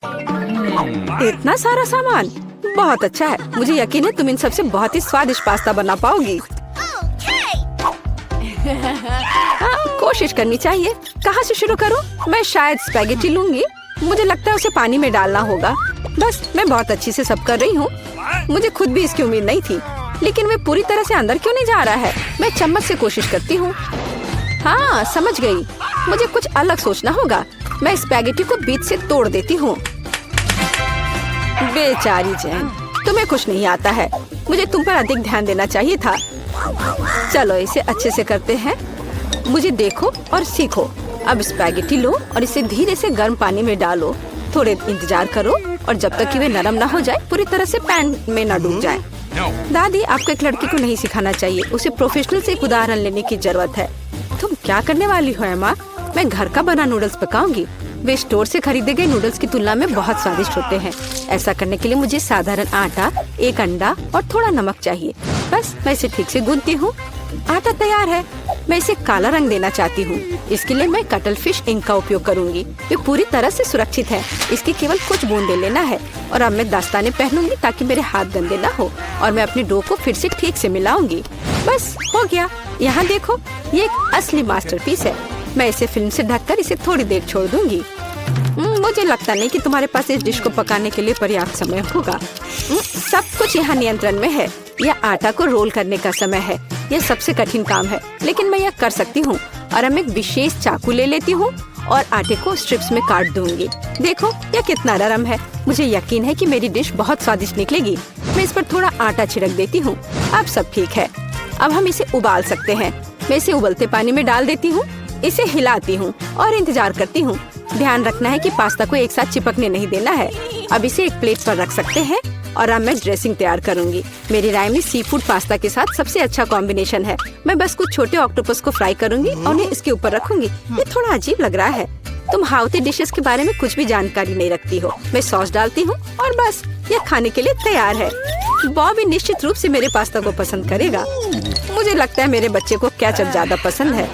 इतना सारा सामान बहुत अच्छा है। मुझे यकीन है तुम इन सबसे बहुत ही स्वादिष्ट पास्ता बना पाओगी। कोशिश करनी चाहिए। कहाँ से शुरू करूँ? मैं शायद स्पैगेटी लूंगी। मुझे लगता है उसे पानी में डालना होगा। बस मैं बहुत अच्छी से सब कर रही हूँ। मुझे खुद भी इसकी उम्मीद नहीं थी, लेकिन वे पूरी तरह से अंदर क्यों नहीं जा रहा है? मैं चम्मच से कोशिश करती हूँ। हाँ, समझ गई। मुझे कुछ अलग सोचना होगा। मैं स्पैगेटी को बीच से तोड़ देती हूँ। बेचारी जैन, तुम्हें कुछ नहीं आता है। मुझे तुम पर अधिक ध्यान देना चाहिए था। चलो इसे अच्छे से करते हैं। मुझे देखो और सीखो। अब स्पैगेटी लो और इसे धीरे से गर्म पानी में डालो। थोड़े इंतजार करो और जब तक कि वे नरम ना हो जाए, पूरी तरह से पैन में न डूब जाए। दादी, आपको एक लड़की को नहीं सिखाना चाहिए। उसे प्रोफेशनल से एक उदाहरण लेने की जरूरत है। तुम क्या करने वाली हो एम्मा? मैं घर का बना नूडल्स पकाऊंगी। वे स्टोर से खरीदे गए नूडल्स की तुलना में बहुत स्वादिष्ट होते हैं। ऐसा करने के लिए मुझे साधारण आटा, एक अंडा और थोड़ा नमक चाहिए। बस मैं इसे ठीक से गूंथती हूँ। आटा तैयार है। मैं इसे काला रंग देना चाहती हूँ। इसके लिए मैं कटल फिश इंक का उपयोग करूँगी। ये पूरी तरह से सुरक्षित है। इसकी केवल कुछ बूंदे लेना है। और अब मैं दस्ताने पहनूंगी ताकि मेरे हाथ गंदे न हो। और मैं अपने डो को फिर से ठीक से मिलाऊंगी। बस हो गया। यहाँ देखो, ये एक असली मास्टरपीस है। मैं इसे फिल्म से ढककर इसे थोड़ी देर छोड़ दूंगी। मुझे लगता नहीं कि तुम्हारे पास इस डिश को पकाने के लिए पर्याप्त समय होगा। सब कुछ यहाँ नियंत्रण में है। यह आटा को रोल करने का समय है। यह सबसे कठिन काम है, लेकिन मैं यह कर सकती हूँ। और अब एक विशेष चाकू ले लेती हूँ और आटे को स्ट्रिप्स में काट दूंगी। देखो यह कितना नरम है। मुझे यकीन है कि मेरी डिश बहुत स्वादिष्ट निकलेगी। मैं इस पर थोड़ा आटा छिड़क देती हूँ। अब सब ठीक है। अब हम इसे उबाल सकते हैं। मैं इसे उबलते पानी में डाल देती हूँ। इसे हिलाती हूँ और इंतजार करती हूँ। ध्यान रखना है कि पास्ता को एक साथ चिपकने नहीं देना है। अब इसे एक प्लेट पर रख सकते हैं और अब मैं ड्रेसिंग तैयार करूंगी। मेरी राय में सी फूड पास्ता के साथ सबसे अच्छा कॉम्बिनेशन है। मैं बस कुछ छोटे ऑक्टोपस को फ्राई करूंगी और उन्हें इसके ऊपर रखूंगी। ये थोड़ा अजीब लग रहा है। तुम हाउती डिशेस के बारे में कुछ भी जानकारी नहीं रखती हो। मैं सॉस डालती हूँ और बस यह खाने के लिए तैयार है। बॉबी निश्चित रूप से मेरे पास्ता को पसंद करेगा। मुझे लगता है मेरे बच्चे को केचप ज्यादा पसंद है।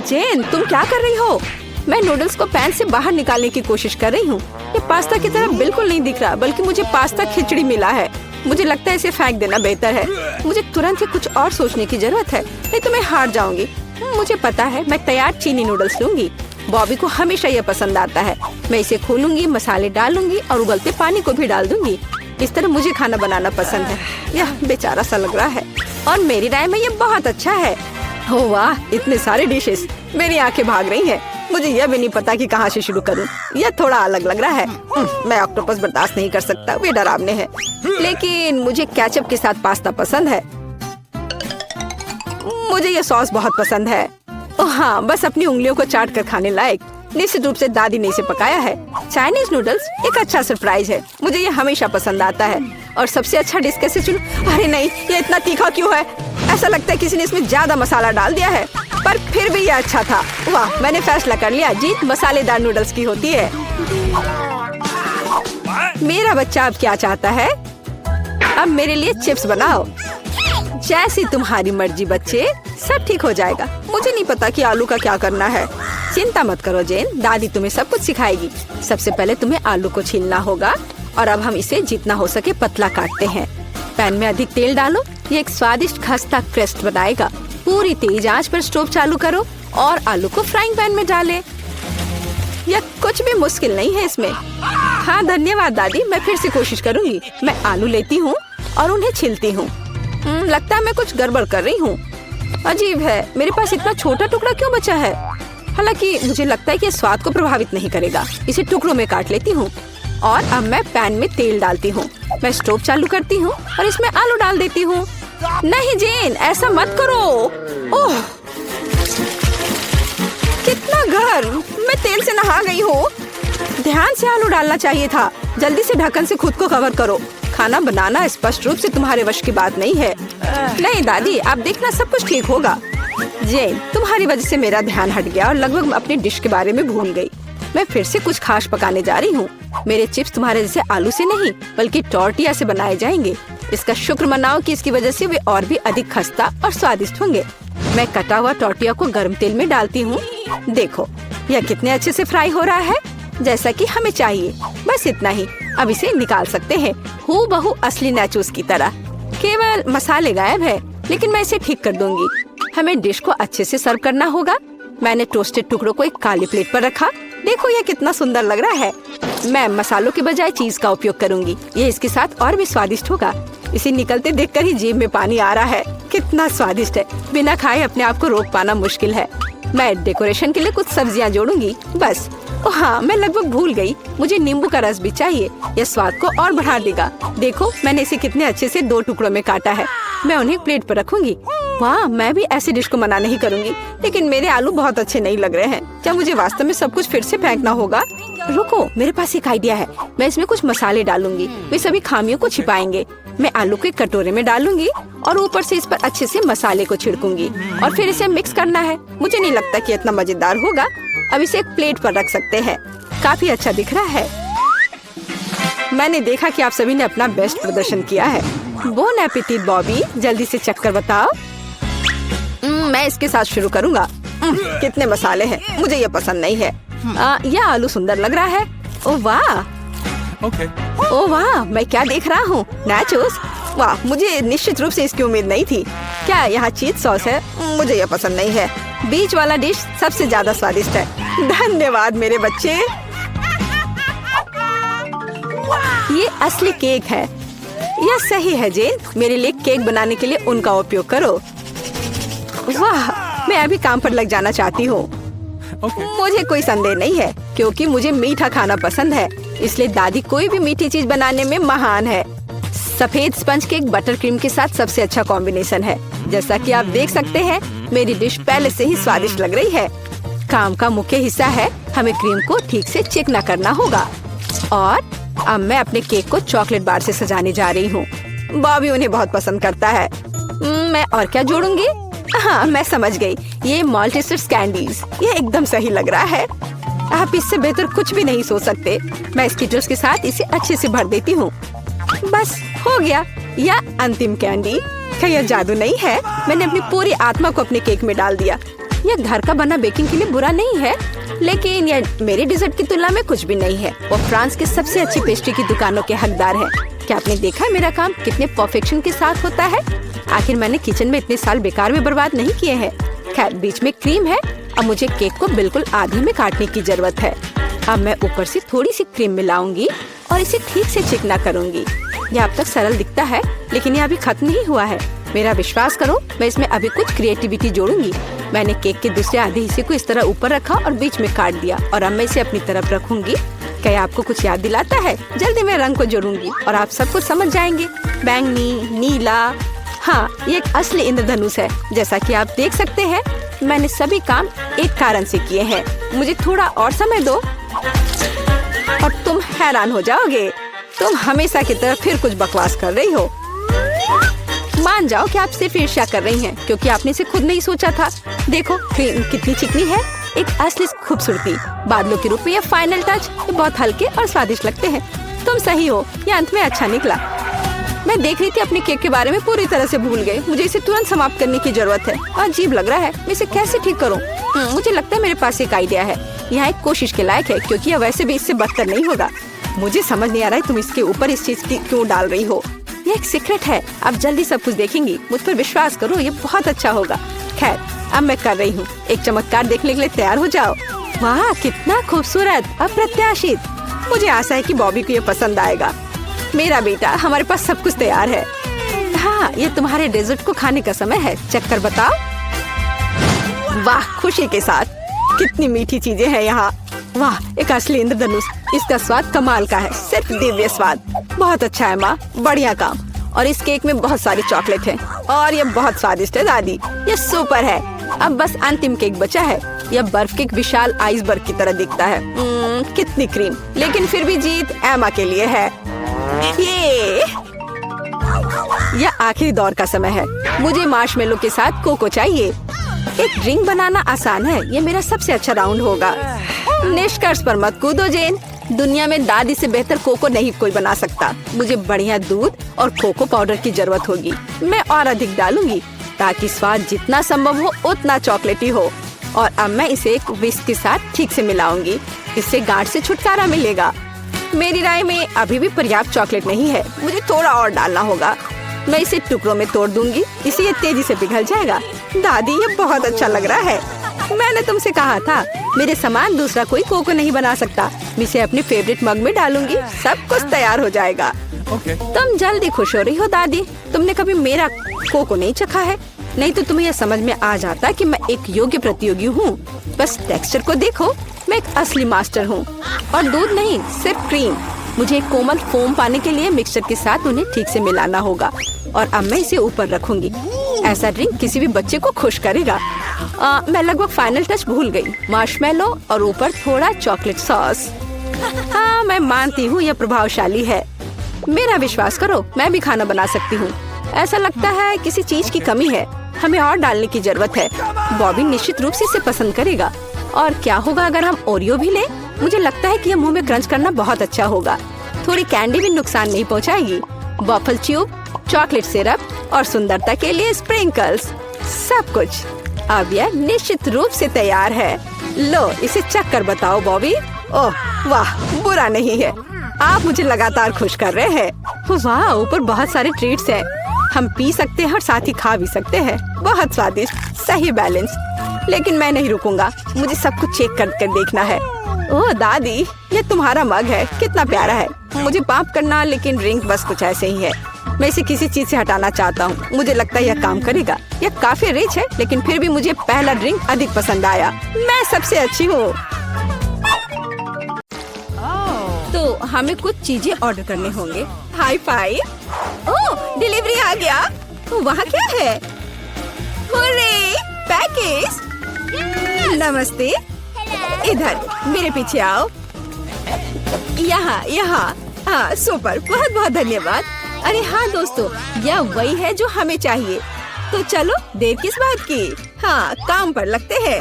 जेन, तुम क्या कर रही हो? मैं नूडल्स को पैन से बाहर निकालने की कोशिश कर रही हूँ। ये पास्ता की तरह बिल्कुल नहीं दिख रहा, बल्कि मुझे पास्ता खिचड़ी मिला है। मुझे लगता है इसे फेंक देना बेहतर है। मुझे तुरंत ही कुछ और सोचने की जरूरत है, नहीं तो मैं हार जाऊंगी। मुझे पता है, मैं तैयार चीनी नूडल्स लूंगी। बॉबी को हमेशा यह पसंद आता है। मैं इसे खोलूंगी, मसाले डालूंगी और उबलते पानी को भी डाल दूंगी। इस तरह मुझे खाना बनाना पसंद है। यह बेचारा सा लग रहा है और मेरी राय में यह बहुत अच्छा है। हो वाह, इतने सारे डिशेस। मेरी आंखें भाग रही हैं। मुझे यह भी नहीं पता कि कहाँ से शुरू करूं। यह थोड़ा अलग लग रहा है। मैं ऑक्टोपस बर्दाश्त नहीं कर सकता, वे डरावने हैं। लेकिन मुझे केचप के साथ पास्ता पसंद है। मुझे यह सॉस बहुत पसंद है। ओह हाँ, बस अपनी उंगलियों को चाट कर खाने लायक। निश्चित रूप से दादी ने इसे पकाया है। चाइनीज नूडल्स एक अच्छा सरप्राइज है। मुझे ये हमेशा पसंद आता है। और सबसे अच्छा डिश कैसे चुनूं? अरे नहीं, ये इतना तीखा क्यों है? ऐसा लगता है किसी ने इसमें ज्यादा मसाला डाल दिया है। पर फिर भी ये अच्छा था। वाह, मैंने फैसला कर लिया, जीत मसालेदार नूडल्स की होती है। मेरा बच्चा अब क्या चाहता है? अब मेरे लिए चिप्स बनाओ। जैसी तुम्हारी मर्जी बच्चे, सब ठीक हो जाएगा। मुझे नहीं पता कि आलू का क्या करना है। चिंता मत करो जेन, दादी तुम्हें सब कुछ सिखाएगी। सबसे पहले तुम्हें आलू को छीलना होगा और अब हम इसे जितना हो सके पतला काटते हैं। पैन में अधिक तेल डालो। ये एक स्वादिष्ट खस्ता क्रेस्ट बनाएगा। पूरी तेज आंच पर स्टोव चालू करो और आलू को फ्राइंग पैन में डालें। यह कुछ भी मुश्किल नहीं है इसमें। हाँ धन्यवाद दादी, मैं फिर से कोशिश करूंगी। मैं आलू लेती हूँ और उन्हें छीलती हूँ। लगता है मैं कुछ गड़बड़ कर रही हूँ। अजीब है, मेरे पास इतना छोटा टुकड़ा क्यों बचा है? हालांकि मुझे लगता है कि स्वाद को प्रभावित नहीं करेगा। इसे टुकड़ों में काट लेती हूँ और अब मैं पैन में तेल डालती हूँ। मैं स्टोव चालू करती हूँ और इसमें आलू डाल देती हूँ। नहीं जेन, ऐसा मत करो। ओह, कितना गर्म! मैं तेल से नहा गई हूँ। ध्यान से आलू डालना चाहिए था। जल्दी से ढक्कन से खुद को कवर करो। खाना बनाना स्पष्ट रूप से तुम्हारे वश की बात नहीं है। नहीं दादी, आप देखना सब कुछ ठीक होगा। जेन, तुम्हारी वजह से मेरा ध्यान हट गया और लगभग अपनी डिश के बारे में भूल गई। मैं फिर से कुछ खास पकाने जा रही हूँ। मेरे चिप्स तुम्हारे जैसे आलू से नहीं, बल्कि टॉर्टिया से बनाए जाएंगे। इसका शुक्र मनाओ कि इसकी वजह से वे और भी अधिक खस्ता और स्वादिष्ट होंगे। मैं कटा हुआ टॉर्टिया को गर्म तेल में डालती हूँ। देखो, यह कितने अच्छे से फ्राई हो रहा है। जैसा कि हमें चाहिए। बस इतना ही। अब इसे निकाल सकते हैं, हूबहू असली नाचोस की तरह। केवल मसाले गायब है, लेकिन मैं इसे ठीक कर दूंगी। हमें डिश को अच्छे से सर्व करना होगा। मैंने टोस्टेड टुकड़ों को एक काली प्लेट पर रखा। देखो ये कितना सुंदर लग रहा है। मैं मसालों के बजाय चीज का उपयोग करूंगी। ये इसके साथ और भी स्वादिष्ट होगा। इसे निकलते देखकर ही जीभ में पानी आ रहा है। कितना स्वादिष्ट है। बिना खाए अपने आप को रोक पाना मुश्किल है। मैं डेकोरेशन के लिए कुछ सब्जियां जोड़ूंगी बस। ओ हाँ, मैं लगभग भूल गई। मुझे नींबू का रस भी चाहिए। यह स्वाद को और बढ़ा देगा। देखो मैंने इसे कितने अच्छे से 2 टुकड़ों में काटा है। मैं उन्हें प्लेट पर रखूंगी। वाह, मैं भी ऐसी डिश को मना नहीं करूंगी, लेकिन मेरे आलू बहुत अच्छे नहीं लग रहे हैं। क्या मुझे वास्तव में सब कुछ फिर से फेंकना होगा? रुको, मेरे पास एक आइडिया है। मैं इसमें कुछ मसाले डालूंगी। वे सभी खामियों को छिपाएंगे। मैं आलू को एक कटोरे में डालूंगी और ऊपर से इस पर अच्छे से मसाले को छिड़कूंगी और फिर इसे मिक्स करना है। मुझे नहीं लगता कि इतना मजेदार होगा। अब इसे एक प्लेट पर रख सकते हैं। काफी अच्छा दिख रहा है। मैंने देखा कि आप सभी ने अपना बेस्ट प्रदर्शन किया है। बोन एपेटिट बॉबी, जल्दी से चक्कर बताओ। मैं इसके साथ शुरू करूंगा। कितने मसाले हैं, मुझे ये पसंद नहीं है। यह आलू सुंदर लग रहा है। ओ वाह, ओ वाह, मैं क्या देख रहा हूँ? नाचोस। वाह, मुझे निश्चित रूप से इसकी उम्मीद नहीं थी। क्या यहाँ चीज सॉस है? मुझे यह पसंद नहीं है। बीच वाला डिश सबसे ज्यादा स्वादिष्ट है। धन्यवाद मेरे बच्चे। ये असली केक है। यह सही है जेन। मेरे लिए केक बनाने के लिए उनका उपयोग करो। वाह, मैं अभी काम पर लग जाना चाहती हूँ। मुझे कोई संदेह नहीं है, क्योंकि मुझे मीठा खाना पसंद है। इसलिए दादी कोई भी मीठी चीज बनाने में महान है। सफेद स्पंज केक बटर क्रीम के साथ सबसे अच्छा कॉम्बिनेशन है। जैसा कि आप देख सकते हैं, मेरी डिश पहले से ही स्वादिष्ट लग रही है। काम का मुख्य हिस्सा है, हमें क्रीम को ठीक से चिकना करना होगा। और अब मैं अपने केक को चॉकलेट बार से सजाने जा रही हूँ। बॉबी उन्हें बहुत पसंद करता है। मैं और क्या जोड़ूंगी? हाँ, मैं समझ गई। ये मल्टीस्टिक्स कैंडीज। ये एकदम सही लग रहा है। आप इससे बेहतर कुछ भी नहीं सोच सकते। मैं स्किटल्स के साथ इसे अच्छे से भर देती हूँ। बस हो गया। यह अंतिम कैंडी। क्या यह जादू नहीं है? मैंने अपनी पूरी आत्मा को अपने केक में डाल दिया। यह घर का बना बेकिंग के लिए बुरा नहीं है, लेकिन यह मेरे डिजर्ट की तुलना में कुछ भी नहीं है। वो फ्रांस के सबसे अच्छी पेस्ट्री की दुकानों के हकदार हैं। क्या आपने देखा है मेरा काम कितने परफेक्शन के साथ होता है? आखिर मैंने किचन में इतने साल बेकार में बर्बाद नहीं किए हैं। खैर, बीच में क्रीम है। अब मुझे केक को बिल्कुल आधे में काटने की जरूरत है। अब मैं ऊपर से थोड़ी सी क्रीम मिलाऊंगी और इसे ठीक से चिकना करूंगी। यह अब तक सरल दिखता है, लेकिन यह अभी खत्म नहीं हुआ है। मेरा विश्वास करो, मैं इसमें अभी कुछ क्रिएटिविटी जोड़ूंगी। मैंने केक के दूसरे आधे हिस्से को इस तरह ऊपर रखा और बीच में काट दिया और अब मैं इसे अपनी तरफ रखूंगी। क्या आपको कुछ याद दिलाता है? जल्दी मैं रंग को जोड़ूंगी और आप सब कुछ समझ जाएंगे। बैंगनी, नीला। हाँ, ये एक असली इंद्रधनुष है। जैसा कि आप देख सकते हैं, मैंने सभी काम एक कारण से किए हैं। मुझे थोड़ा और समय दो और तुम हैरान हो जाओगे। तुम हमेशा की तरह फिर कुछ बकवास कर रही हो। मान जाओ कि आप सिर्फ ईर्ष्या कर रही हैं, क्योंकि आपने इसे खुद नहीं सोचा था। देखो क्रीम कितनी चिकनी है। एक असली खूबसूरती। बादलों के रूप में यह फाइनल टच। ये बहुत हल्के और स्वादिष्ट लगते हैं। तुम सही हो, यह अंत में अच्छा निकला। मैं देख रही थी अपने केक के बारे में पूरी तरह से भूल गई। मुझे इसे तुरंत समाप्त करने की जरूरत है। अजीब लग रहा है, मैं इसे कैसे ठीक करूं? मुझे लगता है मेरे पास एक आइडिया है। यह एक कोशिश के लायक है, क्योंकि यह वैसे भी इससे बदतर नहीं होगा। मुझे समझ नहीं आ रहा है तुम इसके ऊपर इस चीज की क्यों डाल रही हो। ये एक सीक्रेट है। अब जल्दी सब कुछ देखेंगी। मुझ पर विश्वास करो, ये बहुत अच्छा होगा। खैर, अब मैं कर रही हूँ। एक चमत्कार देखने के लिए तैयार हो जाओ। वाह, कितना खूबसूरत, अप्रत्याशित। मुझे आशा है कि बॉबी को ये पसंद आएगा। मेरा बेटा, हमारे पास सब कुछ तैयार है। हाँ, ये तुम्हारे डेजर्ट को खाने का समय है। चक्कर बताओ। वाह, खुशी के साथ। कितनी मीठी चीजें हैं यहाँ। वाह, एक असली इंद्रधनुष। इसका स्वाद कमाल का है, सिर्फ दिव्य स्वाद। बहुत अच्छा है माँ, बढ़िया काम। और इस केक में बहुत सारी चॉकलेट है और ये बहुत स्वादिष्ट है दादी। ये सुपर है। अब बस अंतिम केक बचा है। यह बर्फ के एक विशाल आइसबर्ग की तरह दिखता है। कितनी क्रीम, लेकिन फिर भी जीत एमा के लिए है। यह आखिरी दौर का समय है। मुझे मार्शमेलो के साथ कोको चाहिए। एक ड्रिंक बनाना आसान है। ये मेरा सबसे अच्छा राउंड होगा। निष्कर्ष पर मत कूदो जेन। दुनिया में दादी से बेहतर कोको नहीं कोई बना सकता। मुझे बढ़िया दूध और कोको पाउडर की जरूरत होगी। मैं और अधिक डालूंगी ताकि स्वाद जितना संभव हो उतना चॉकलेटी हो। और अब मैं इसे एक विस्क के साथ ठीक से मिलाऊंगी। इससे गांठ से छुटकारा मिलेगा। मेरी राय में अभी भी पर्याप्त चॉकलेट नहीं है, मुझे थोड़ा और डालना होगा। मैं इसे टुकड़ों में तोड़ दूंगी, इससे ये तेजी से पिघल जाएगा। दादी, ये बहुत अच्छा लग रहा है। मैंने तुमसे कहा था, मेरे समान दूसरा कोई कोको नहीं बना सकता। मैं इसे अपने फेवरेट मग में डालूंगी, सब कुछ तैयार हो जाएगा। तुम जल्दी खुश हो रही हो दादी। तुमने कभी मेरा कोको नहीं चखा है, नहीं तो तुम्हें यह समझ में आ जाता कि मैं एक योग्य प्रतियोगी हूँ। बस टेक्सचर को देखो, मैं एक असली मास्टर हूँ। और दूध नहीं, सिर्फ क्रीम। मुझे एक कोमल फोम पाने के लिए मिक्सचर के साथ उन्हें ठीक से मिलाना होगा। और अब मैं इसे ऊपर रखूंगी। ऐसा ड्रिंक किसी भी बच्चे को खुश करेगा। मैं लगभग फाइनल टच भूल गई, मार्शमेलो और ऊपर थोड़ा चॉकलेट सॉस। हाँ, मैं मानती हूँ यह प्रभावशाली है। मेरा विश्वास करो, मैं भी खाना बना सकती हूँ। ऐसा लगता है किसी चीज की कमी है, हमें और डालने की जरूरत है। बॉबी निश्चित रूप से इसे पसंद करेगा। और क्या होगा अगर हम ओरियो भी लें? मुझे लगता है कि यह मुंह में क्रंच करना बहुत अच्छा होगा। थोड़ी कैंडी भी नुकसान नहीं पहुंचाएगी। वॉफल ट्यूब, चॉकलेट सिरप और सुंदरता के लिए स्प्रिंकल्स, सब कुछ। अब यह निश्चित रूप से तैयार है। लो, इसे चख कर बताओ बॉबी। ओह वाह, बुरा नहीं है। आप मुझे लगातार खुश कर रहे हैं। वाह, ऊपर बहुत सारे ट्रीट्स हैं। हम पी सकते हैं और साथ ही खा भी सकते हैं। बहुत स्वादिष्ट, सही बैलेंस। लेकिन मैं नहीं रुकूंगा, मुझे सब कुछ चेक करके देखना है। ओह दादी, ये तुम्हारा मग है, कितना प्यारा है। मुझे माफ करना, लेकिन ड्रिंक बस कुछ ऐसे ही है। मैं इसे किसी चीज से हटाना चाहता हूँ। मुझे लगता है यह काम करेगा। यह काफी रिच है, लेकिन फिर भी मुझे पहला ड्रिंक अधिक पसंद आया। मैं सबसे अच्छी हूँ। तो हमें कुछ चीजें ऑर्डर करने होंगे। High five. ओह, डिलीवरी आ गया। वहाँ क्या है? Hurray, package. नमस्ते। इधर मेरे पीछे आओ। यहाँ यहाँ। हाँ, सुपर, बहुत बहुत धन्यवाद। अरे हाँ दोस्तों, यह वही है जो हमें चाहिए। तो चलो, देर किस बात की। हाँ, काम पर लगते हैं।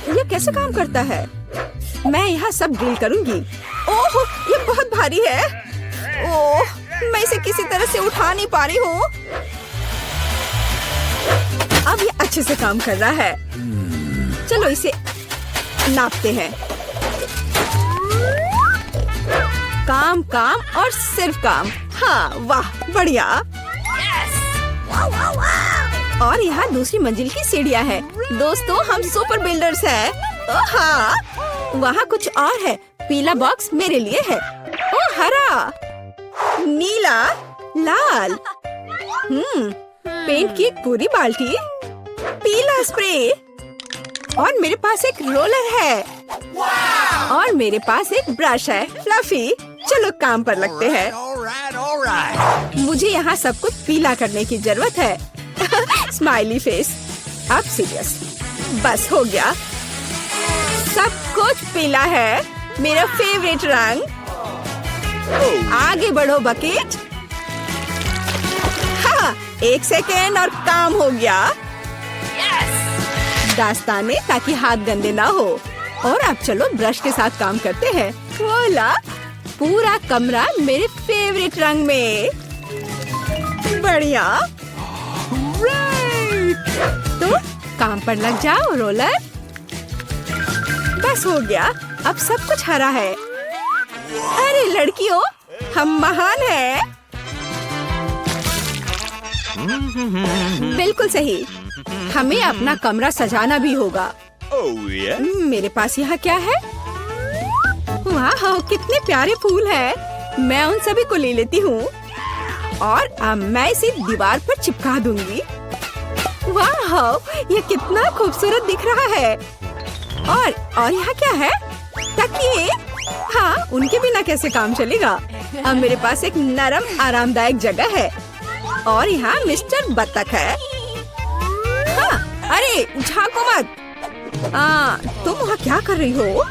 यह कैसे काम करता है? मैं यहाँ सब ड्रिल करूँगी। ओह, ये बहुत भारी है। ओह, मैं इसे किसी तरह से उठा नहीं पा रही हूँ। अब ये अच्छे से काम कर रहा है। चलो इसे नापते हैं। काम काम और सिर्फ काम। हाँ, वाह, बढ़िया। और यहाँ दूसरी मंजिल की सीढ़ियाँ हैं। दोस्तों, हम सुपर बिल्डर्स हैं। ओह हाँ, वहाँ कुछ और है। पीला बॉक्स मेरे लिए है। ओह, हरा, नीला, लाल। पेंट की एक पूरी बाल्टी, पीला स्प्रे, और मेरे पास एक रोलर है। और मेरे पास एक ब्रश है, फ्लफी। चलो काम पर लगते हैं। मुझे यहाँ सब कुछ पीला करने की जरूरत है। Smiley face. अब सीरियस। बस हो गया, सब कुछ पीला है, मेरा फेवरेट रंग। आगे बढ़ो बकेट। हाँ, 1 सेकेंड और काम हो गया। दास्ताने, ताकि हाथ गंदे ना हो। और अब चलो ब्रश के साथ काम करते हैं। वोला, पूरा कमरा मेरे फेवरेट रंग में। बढ़िया। तो काम पर लग जाओ रोलर। बस हो गया, अब सब कुछ हरा है। अरे लड़कियों, हम महान हैं। बिल्कुल सही। हमें अपना कमरा सजाना भी होगा। मेरे पास यहाँ क्या है? वाह, कितने प्यारे फूल हैं। मैं उन सभी को ले लेती हूँ और अब मैं इसे दीवार पर चिपका दूंगी। वाह, ये कितना खूबसूरत दिख रहा है। और यहाँ क्या है? तकिए। हाँ, उनके बिना कैसे काम चलेगा। अब मेरे पास एक नरम आरामदायक जगह है। और यहाँ मिस्टर बत्तख है। हाँ, अरे झांको मत। तुम वहाँ क्या कर रही हो?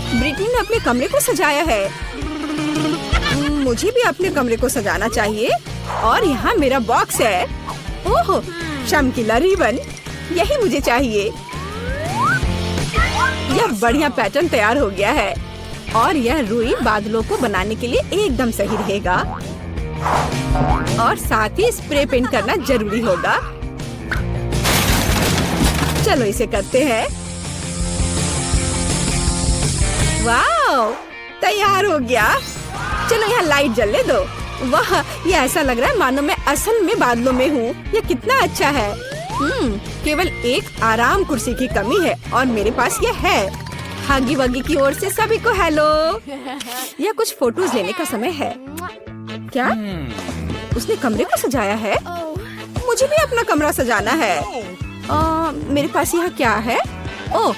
ब्रिटनी ने अपने कमरे को सजाया है। मुझे भी अपने कमरे को सजाना चाहिए। और यहाँ मेरा बॉक्स है। ओह, चमकीला रिबन, यही मुझे चाहिए। यह बढ़िया पैटर्न तैयार हो गया है। और यह रुई बादलों को बनाने के लिए एकदम सही रहेगा। और साथ ही स्प्रे पेंट करना जरूरी होगा। चलो इसे करते हैं। वाह, तैयार हो गया। चलो यहाँ लाइट जलने दो। वाह, ये ऐसा लग रहा है मानो मैं असल में बादलों में हूँ। ये कितना अच्छा है। केवल एक आराम कुर्सी की कमी है और मेरे पास ये है। हागी वागी की ओर से सभी को हेलो। यह कुछ फोटोज लेने का समय है। क्या उसने कमरे को सजाया है? मुझे भी अपना कमरा सजाना है। मेरे पास यहाँ क्या है? ओह,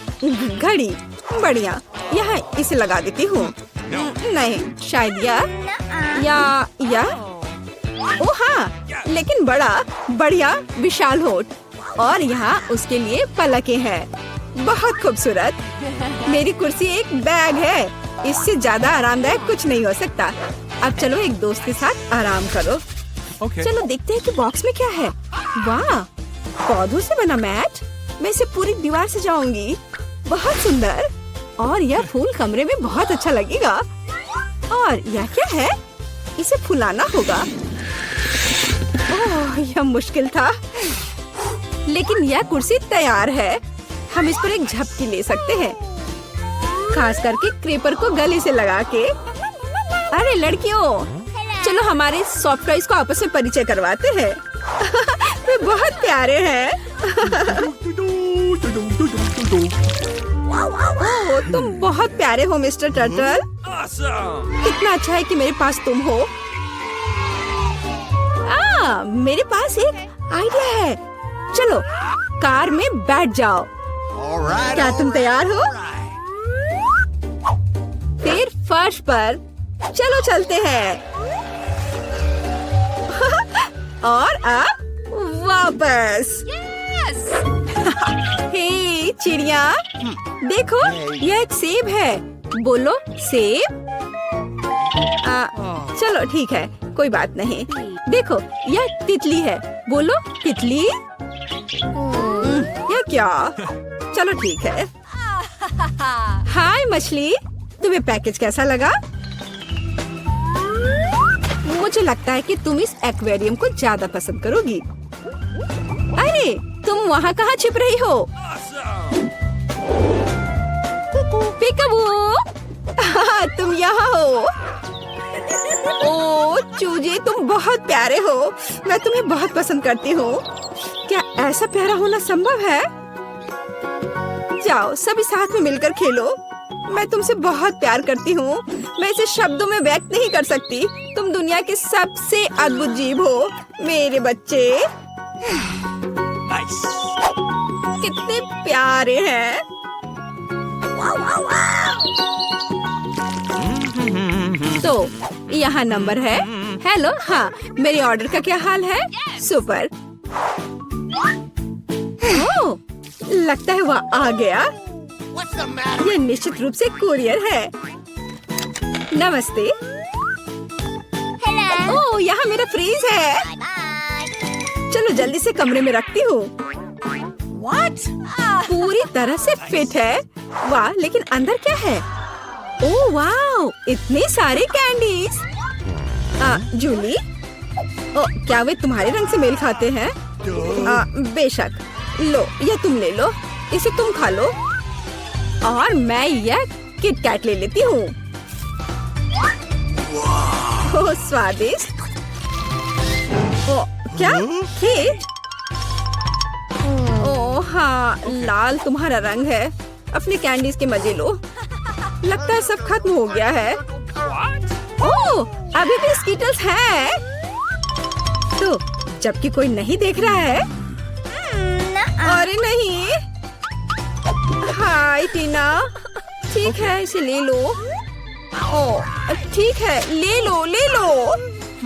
घड़ी। बढ़िया, यहाँ इसे लगा देती हूँ। नहीं, शायद या ओह हाँ, लेकिन बड़ा बढ़िया विशाल होठ। और यहाँ उसके लिए पलकें हैं। बहुत खूबसूरत। मेरी कुर्सी एक बैग है। इससे ज्यादा आरामदायक कुछ नहीं हो सकता। अब चलो एक दोस्त के साथ आराम करो। चलो देखते हैं कि बॉक्स में क्या है। वाह, पौधों से बना मैट। मैं इसे पूरी दीवार सजाऊंगी। बहुत सुंदर। और यह फूल कमरे में बहुत अच्छा लगेगा। और यह क्या है? इसे फुलाना होगा। ओह, यह मुश्किल था, लेकिन यह कुर्सी तैयार है। हम इस पर एक झपकी ले सकते हैं, खास करके क्रेपर को गले से लगा के। अरे लड़कियों, चलो हमारे सॉफ्ट टॉयज को आपस में परिचय करवाते हैं। वे बहुत प्यारे हैं। ओह, तुम बहुत प्यारे हो मिस्टर टर्टल। कितना अच्छा है कि मेरे पास तुम हो। मेरे पास एक आइडिया है। चलो कार में बैठ जाओ। क्या तुम तैयार हो? फिर फर्श पर चलो चलते हैं। और अब वापस। हे चिड़िया, देखो यह एक सेब है। बोलो सेब। चलो ठीक है, कोई बात नहीं। देखो यह तितली है। बोलो तितली। यह क्या? चलो ठीक है। हाय मछली, तुम्हें पैकेज कैसा लगा? मुझे लगता है कि तुम इस एक्वेरियम को ज्यादा पसंद करोगी। अरे तुम वहाँ कहाँ छिप रही हो? पिकाबू, तुम यहाँ हो। ओह चूजे, तुम बहुत प्यारे हो। मैं तुम्हें बहुत पसंद करती हूँ। क्या ऐसा प्यारा होना संभव है? जाओ सभी साथ में मिलकर खेलो। मैं तुमसे बहुत प्यार करती हूँ। मैं इसे शब्दों में व्यक्त नहीं कर सकती। तुम दुनिया के सबसे अद्भुत जीव हो मेरे बच्चे। कितने प्यारे हैं। तो यहाँ नंबर है। हेलो, हाँ मेरे ऑर्डर का क्या हाल है? सुपर। ओह, लगता है वह आ गया। ये निश्चित रूप से कुरियर है। नमस्ते। ओह, यहाँ मेरा फ्रीज है। चलो जल्दी से कमरे में रखती हूँ। पूरी तरह से फिट है। वाह, लेकिन अंदर क्या है? ओह वाह, इतने सारे कैंडीज। जूली, क्या वे तुम्हारे रंग से मेल खाते हैं? बेशक। लो, यह तुम ले लो। इसे तुम खा लो। और मैं यह किट कैट ले लेती हूँ। ओह स्वादिष्ट। ओह क्या केक? ओह हाँ, लाल तुम्हारा रंग है। अपने कैंडीज के मजे लो। लगता है सब खत्म हो गया है। ओह, अभी भी स्कीटल्स हैं। तो जबकि कोई नहीं देख रहा है। अरे नहीं। हाय टीना, ठीक है इसे ले लो। ओह ठीक है, ले लो ले लो।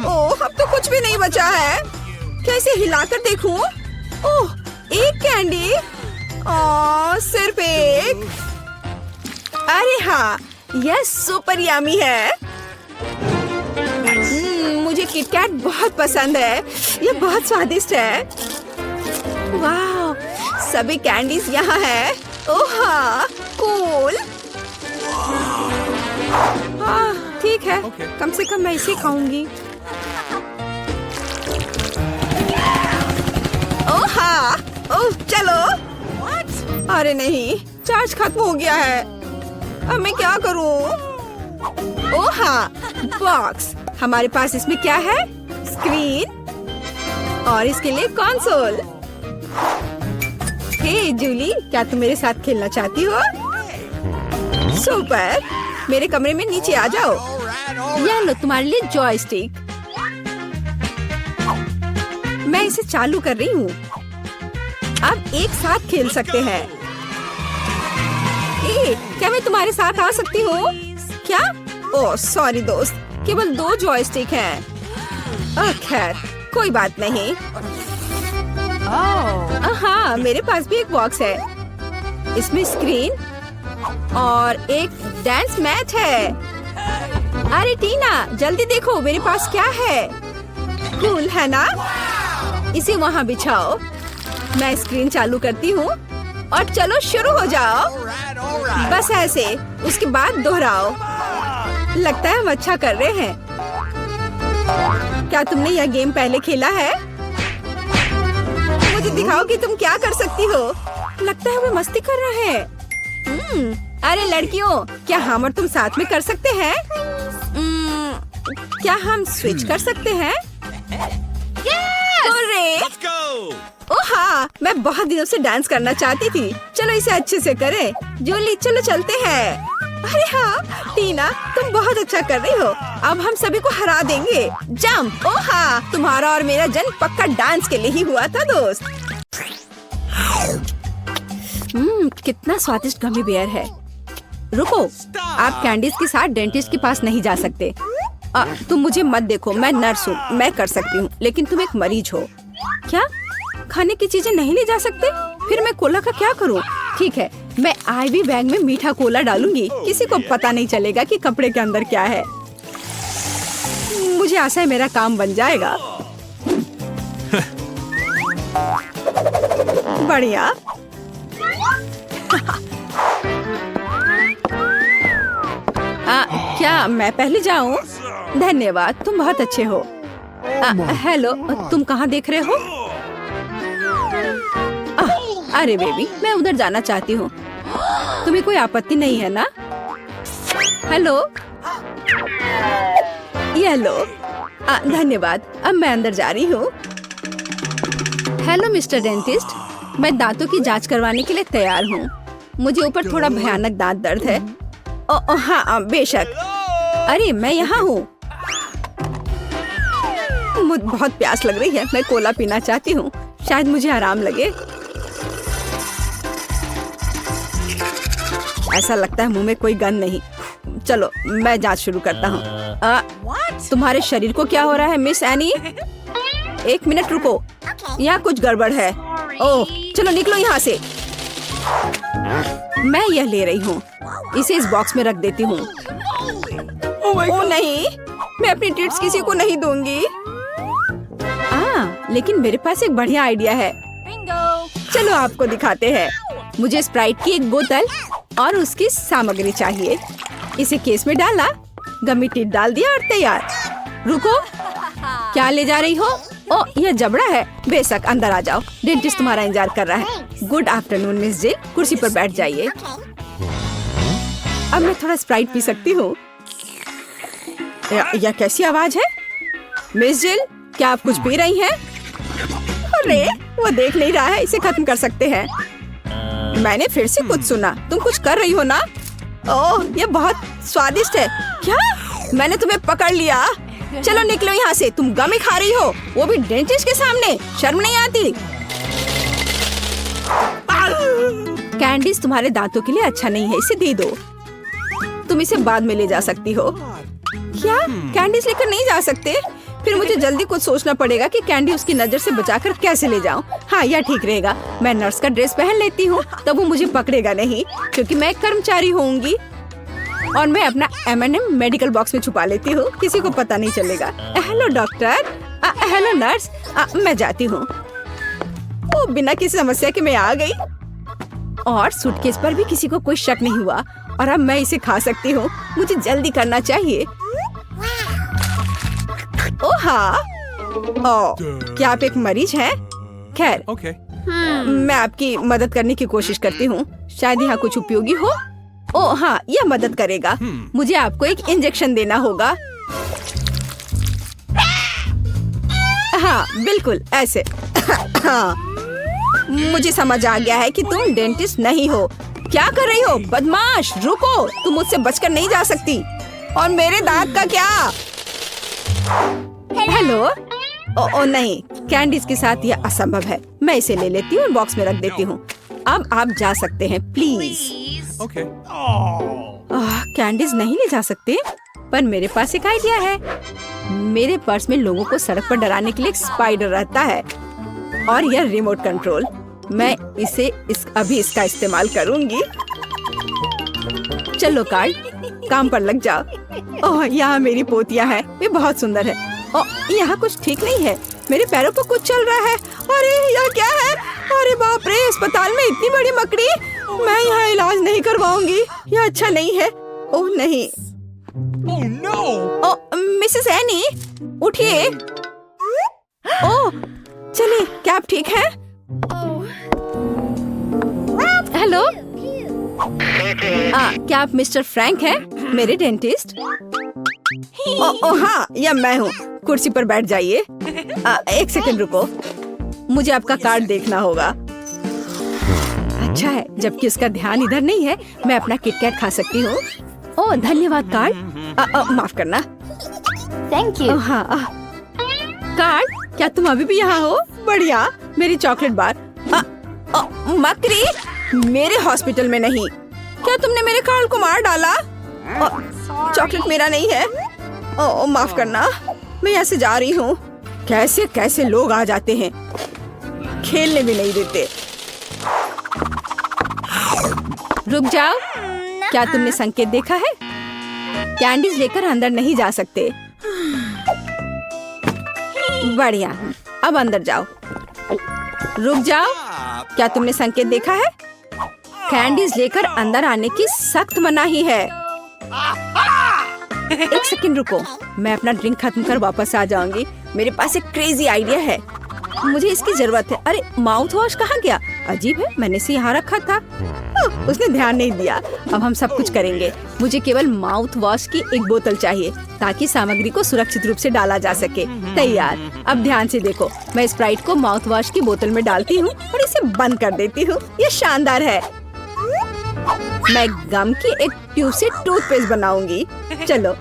ओह, अब तो कुछ भी नहीं बचा है। कैसे हिलाकर देखूं? ओह, एक कैंडी। ओह, सिर्फ एक। अरे हाँ, यह सुपर यम्मी है। मुझे किटकैट बहुत पसंद है। यह बहुत स्वादिष्ट है। वाह, सभी कैंडीज यहाँ है। ओह हाँ, कूल। हाँ ठीक है, कम से कम मैं इसे खाऊंगी। ओह हाँ, ओह चलो। अरे नहीं, चार्ज खत्म हो गया है। अब मैं क्या करूं? ओह हाँ, बॉक्स। हमारे पास इसमें क्या है? स्क्रीन और इसके लिए कंसोल। हे जूली, क्या तुम मेरे साथ खेलना चाहती हो? सुपर, मेरे कमरे में नीचे आ जाओ। यह लो तुम्हारे लिए जॉयस्टिक। मैं इसे चालू कर रही हूँ। अब एक साथ खेल सकते हैं। क्या मैं तुम्हारे साथ आ सकती हूँ? क्या? ओह सॉरी दोस्त, केवल 2 जॉयस्टिक हैं। खैर कोई बात नहीं। हाँ, मेरे पास भी एक बॉक्स है। इसमें स्क्रीन और एक डांस मैच है। अरे टीना, जल्दी देखो मेरे पास क्या है। कूल है ना? इसे वहाँ बिछाओ। मैं स्क्रीन चालू करती हूँ और चलो शुरू हो जाओ। बस ऐसे, उसके बाद दोहराओ। लगता है हम अच्छा कर रहे हैं। क्या तुमने यह गेम पहले खेला है? मुझे दिखाओ कि तुम क्या कर सकती हो। लगता है वे मस्ती कर रहे हैं। अरे लड़कियों, क्या हम और तुम साथ में कर सकते हैं? क्या हम स्विच कर सकते हैं? Let's go! ओह हाँ, मैं बहुत दिनों से डांस करना चाहती थी। चलो इसे अच्छे से करें। जूली चलो चलते हैं। अरे हाँ टीना, तुम बहुत अच्छा कर रही हो। अब हम सभी को हरा देंगे। जंप। ओह हाँ, तुम्हारा और मेरा जन्म पक्का डांस के लिए ही हुआ था दोस्त। कितना स्वादिष्ट गमी बेयर है। रुको, आप कैंडीज के साथ डेंटिस्ट के पास नहीं जा सकते। तुम मुझे मत देखो, मैं नर्स हूँ, मैं कर सकती हूँ, लेकिन तुम एक मरीज हो। क्या? खाने की चीजें नहीं ले जा सकते? फिर मैं कोला का क्या करूँ? ठीक है, मैं आईवी बैग में मीठा कोला डालूंगी। किसी को पता नहीं चलेगा कि कपड़े के अंदर क्या है। मुझे आशा है मेरा काम बन जाएगा। बढ़िया। क्या मैं पहले जाऊं? धन्यवाद, तुम बहुत अच्छे हो। हेलो, तुम कहाँ देख रहे हो? अरे बेबी, मैं उधर जाना चाहती हूँ। तुम्हें कोई आपत्ति नहीं है ना? हेलो, ये लो। धन्यवाद, अब मैं अंदर जा रही हूँ। हेलो मिस्टर डेंटिस्ट, मैं दांतों की जांच करवाने के लिए तैयार हूँ। मुझे ऊपर थोड़ा भयानक दांत दर्द है। हाँ बेशक। अरे मैं यहाँ हूँ। मुझे बहुत प्यास लग रही है, मैं कोला पीना चाहती हूँ, शायद मुझे आराम लगे। ऐसा लगता है मुंह में कोई गंध नहीं। चलो मैं जांच शुरू करता हूँ। तुम्हारे शरीर को क्या हो रहा है मिस एनी? एक मिनट रुको, यहाँ कुछ गड़बड़ है। ओह चलो निकलो यहाँ से। मैं यह ले रही हूँ, इसे इस बॉक्स में रख देती हूँ। ओह नहीं, मैं अपनी ट्रीट्स किसी को नहीं दूंगी। लेकिन मेरे पास एक बढ़िया आइडिया है। चलो आपको दिखाते हैं। मुझे स्प्राइट की एक बोतल और उसकी सामग्री चाहिए। इसे केस में डाला, गमी टिप डाल दिया और तैयार। रुको, क्या ले जा रही हो? ओह यह जबड़ा है। बेशक, अंदर आ जाओ, डेंटिस्ट तुम्हारा इंतजार कर रहा है। गुड आफ्टरनून मिस जिल, कुर्सी पर बैठ जाइए। अब मैं थोड़ा स्प्राइट पी सकती हूँ। यह कैसी आवाज है? मिस जिल, क्या आप कुछ पी रही हैं? अरे वो देख नहीं रहा है, इसे खत्म कर सकते हैं। मैंने फिर से कुछ सुना। तुम कुछ कर रही हो ना? ओह ये बहुत स्वादिष्ट है। क्या? मैंने तुम्हें पकड़ लिया। चलो निकलो यहाँ से, तुम गमी खा रही हो, वो भी डेंटिस्ट के सामने। शर्म नहीं आती? कैंडीज तुम्हारे दांतों के लिए अच्छा नहीं है, इसे दे दो। तुम इसे बाद में ले जा सकती हो। क्या? कैंडीज लेकर नहीं जा सकते? फिर मुझे जल्दी कुछ सोचना पड़ेगा कि कैंडी उसकी नजर से बचाकर कैसे ले जाऊं। हाँ यह ठीक रहेगा। मैं नर्स का ड्रेस पहन लेती हूँ, तब वो मुझे पकड़ेगा नहीं, क्योंकि मैं एक कर्मचारी होंगी। और मैं अपना M&M मेडिकल बॉक्स में छुपा लेती हूँ, किसी को पता नहीं चलेगा। Hello doctor. Hello nurse. मैं जाती हूँ। ओ बिना किसी समस्या के मैं आ गई और सूटकेस पर भी किसी को कोई शक नहीं हुआ। और अब मैं इसे खा सकती हूँ। मुझे जल्दी करना चाहिए। ओह हाँ। क्या आप एक मरीज हैं? खैर Okay. मैं आपकी मदद करने की कोशिश करती हूँ। शायद यहाँ कुछ उपयोगी हो। ओ हाँ, यह मदद करेगा। मुझे आपको एक इंजेक्शन देना होगा। हाँ बिल्कुल ऐसे। हाँ, मुझे समझ आ गया है कि तुम डेंटिस्ट नहीं हो। क्या कर रही हो बदमाश? रुको, तुम मुझसे बचकर नहीं जा सकती। और मेरे दांत का क्या? हेलो। ओ नहीं, कैंडीज के साथ यह असंभव है। मैं इसे ले लेती हूँ और बॉक्स में रख देती हूँ। अब आप जा सकते हैं प्लीज। Okay. कैंडीज नहीं ले जा सकते, पर मेरे पास एक आइडिया है। मेरे पर्स में लोगों को सड़क पर डराने के लिए एक स्पाइडर रहता है और यह रिमोट कंट्रोल। मैं अभी इसका इस्तेमाल करूंगी। चलो कार्ड, काम पर लग जाओ। ओह, यहाँ मेरी पोतियाँ हैं, वे बहुत सुंदर है। ओह, यहाँ कुछ ठीक नहीं है। मेरे पैरों पर कुछ चल रहा है। अरे यह क्या है? अरे बाप रे, अस्पताल में इतनी बड़ी मकड़ी। मैं यहाँ इलाज नहीं करवाऊंगी, यह अच्छा नहीं है। ओह नहीं। Oh no! ओह मिसेस एनी, उठिए। ओह चलिए, क्या आप ठीक है? हेलो, क्या आप मिस्टर फ्रैंक हैं, मेरे डेंटिस्ट? ओह हाँ, यह मैं हूँ। कुर्सी पर बैठ जाइए। एक सेकंड रुको, मुझे आपका कार्ड देखना होगा। अच्छा है, जबकि उसका ध्यान इधर नहीं है। मैं अपना किटकैट खा सकती हूँ। ओह धन्यवाद कार्ड। माफ करना। Thank you. हाँ कार्ड, क्या तुम अभी भी यहाँ हो? बढ़िया, मेरी चॉकलेट बार। मकड़ी, मेरे हॉस्पिटल में नहीं। क्या तुमने मेरे कार्ड को मार डाला? चॉकलेट मेरा नहीं है। ओह माफ करना, मैं यहाँ से जा रही हूँ। कैसे कैसे लोग आ जाते हैं, खेलने भी नहीं देते। रुक जाओ, क्या तुमने संकेत देखा है? कैंडीज लेकर अंदर नहीं जा सकते। बढ़िया, अब अंदर जाओ। रुक जाओ, क्या तुमने संकेत देखा है? कैंडीज लेकर अंदर आने की सख्त मनाही है। एक सेकंड रुको, मैं अपना ड्रिंक खत्म कर वापस आ जाऊंगी। मेरे पास एक क्रेजी आइडिया है, मुझे इसकी जरूरत है। अरे माउथ वॉश कहाँ गया? अजीब है, मैंने इसे यहाँ रखा था। उसने ध्यान नहीं दिया। अब हम सब कुछ करेंगे। मुझे केवल माउथ वॉश की एक बोतल चाहिए ताकि सामग्री को सुरक्षित रूप से डाला जा सके। तैयार। अब ध्यान से देखो, मैं स्प्राइट को माउथ वॉश की बोतल में डालती हूँ और इसे बंद कर देती हूँ। ये शानदार है। मैं गम की एक ट्यूब से टूथपेस्ट बनाऊंगी। चलो,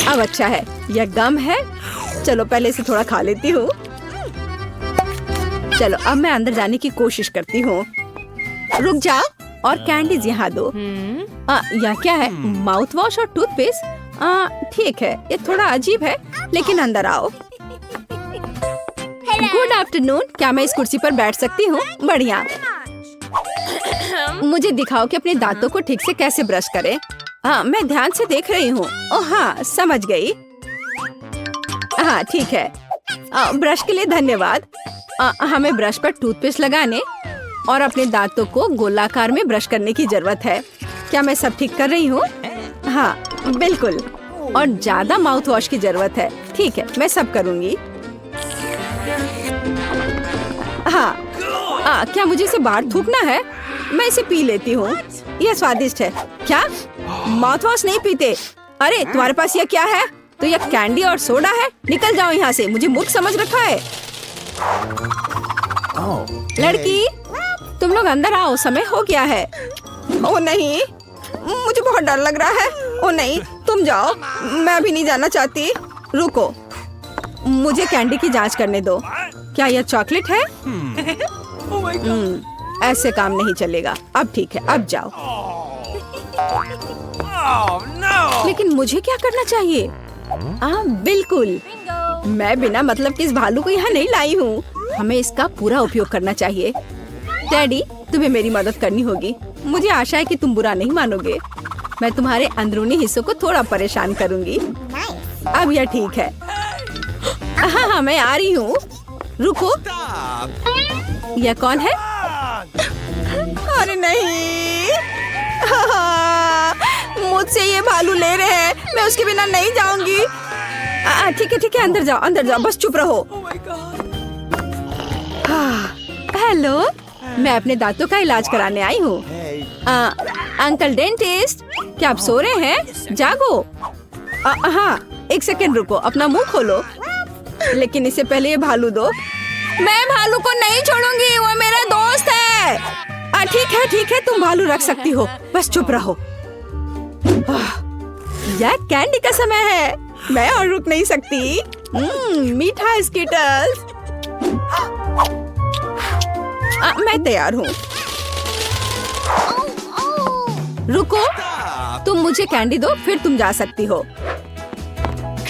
अब अच्छा है, यह गम है। चलो पहले इसे थोड़ा खा लेती हूँ। चलो अब मैं अंदर जाने की कोशिश करती हूँ। रुक जाओ, और कैंडीज यहाँ दो। यह क्या है? माउथ वॉश और टूथपेस्ट। ठीक है, ये थोड़ा अजीब है, लेकिन अंदर आओ। गुड आफ्टरनून, क्या मैं इस कुर्सी पर बैठ सकती हूँ? बढ़िया। मुझे दिखाओ कि अपने दांतों को ठीक से कैसे ब्रश करें। हाँ, मैं ध्यान से देख रही हूँ। ओह हाँ, समझ गई। हाँ ठीक है। ब्रश के लिए धन्यवाद। हमें ब्रश पर टूथपेस्ट लगाने और अपने दांतों को गोलाकार में ब्रश करने की जरूरत है। क्या मैं सब ठीक कर रही हूँ? हाँ बिल्कुल, और ज्यादा माउथ वॉश की जरूरत है। ठीक है, मैं सब करूँगी। हाँ, क्या मुझे इसे बाहर थूकना है? मैं इसे पी लेती हूँ, यह स्वादिष्ट है। क्या माउथ वॉश नहीं पीते? अरे तुम्हारे पास यह क्या है? तो यह कैंडी और सोडा है। निकल जाओ यहाँ से, मुझे मूर्ख समझ रखा है। लड़की, तुम लोग अंदर आओ, समय हो गया है। ओ नहीं, मुझे बहुत डर लग रहा है। ओ नहीं, तुम जाओ, मैं अभी नहीं जाना चाहती। रुको, मुझे कैंडी की जांच करने दो। क्या यह चॉकलेट है? ऐसे काम नहीं चलेगा। अब ठीक है, अब जाओ। लेकिन मुझे क्या करना चाहिए? बिल्कुल, मैं बिना मतलब के इस भालू को यहाँ नहीं लाई हूँ। हमें इसका पूरा उपयोग करना चाहिए। डैडी, तुम्हें मेरी मदद करनी होगी। मुझे आशा है कि तुम बुरा नहीं मानोगे। मैं तुम्हारे अंदरूनी हिस्सों को थोड़ा परेशान करूँगी। अब यह ठीक है। हाँ, मैं आ रही हूँ। रुको, यह कौन है? अरे नहीं, मुझसे ये भालू ले रहे हैं। मैं उसके बिना नहीं जाऊंगी। ठीक है, अंदर जाओ, बस चुप रहो। हेलो, मैं अपने दांतों का इलाज कराने आई हूँ। अंकल डेंटिस्ट, क्या आप सो रहे हैं? जागो। हाँ, एक सेकंड रुको, अपना मुंह खोलो। लेकिन इससे पहले ये भालू दो। मैं भालू को नहीं छोड़ूंगी, वो मेरा दोस्त है। ठीक है, तुम भालू रख सकती हो, बस चुप रहो। यह कैंडी का समय है, मैं और रुक नहीं सकती। मीठा स्कीटल्स। मैं तैयार हूँ। रुको, तुम मुझे कैंडी दो, फिर तुम जा सकती हो।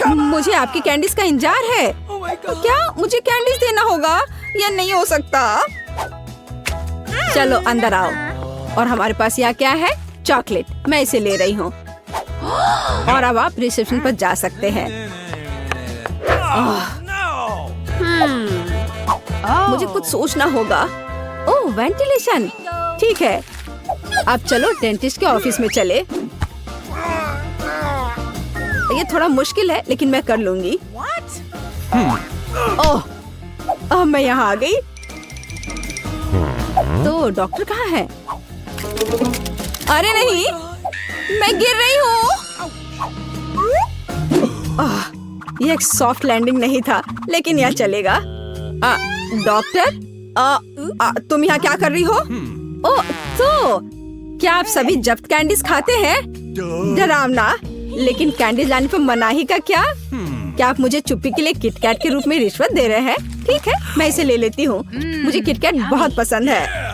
मुझे आपकी कैंडीज का इंतजार है। Oh my God. क्या मुझे कैंडीज देना होगा? यह नहीं हो सकता। चलो अंदर आओ। और हमारे पास यहाँ क्या है? चॉकलेट। मैं इसे ले रही हूँ। और अब आप रिसेप्शन पर जा सकते हैं। No. मुझे कुछ सोचना होगा। ओह, वेंटिलेशन। ठीक है, अब चलो डेंटिस्ट के ऑफिस में चले। ये थोड़ा मुश्किल है, लेकिन मैं कर लूंगी। ओह, मैं यहाँ आ गई। तो डॉक्टर कहाँ है? अरे नहीं, मैं गिर रही हूँ। ये एक सॉफ्ट लैंडिंग नहीं था, लेकिन यह चलेगा। डॉक्टर, तुम यहाँ क्या कर रही हो? ओह, तो क्या आप सभी जब्त कैंडीज खाते हैं? डरावना। लेकिन कैंडीज लाने पर मनाही का क्या? क्या आप मुझे चुप्पी के लिए किटकैट के रूप में रिश्वत दे रहे हैं? ठीक है, मैं इसे ले लेती हूँ। मुझे किटकैट बहुत पसंद है।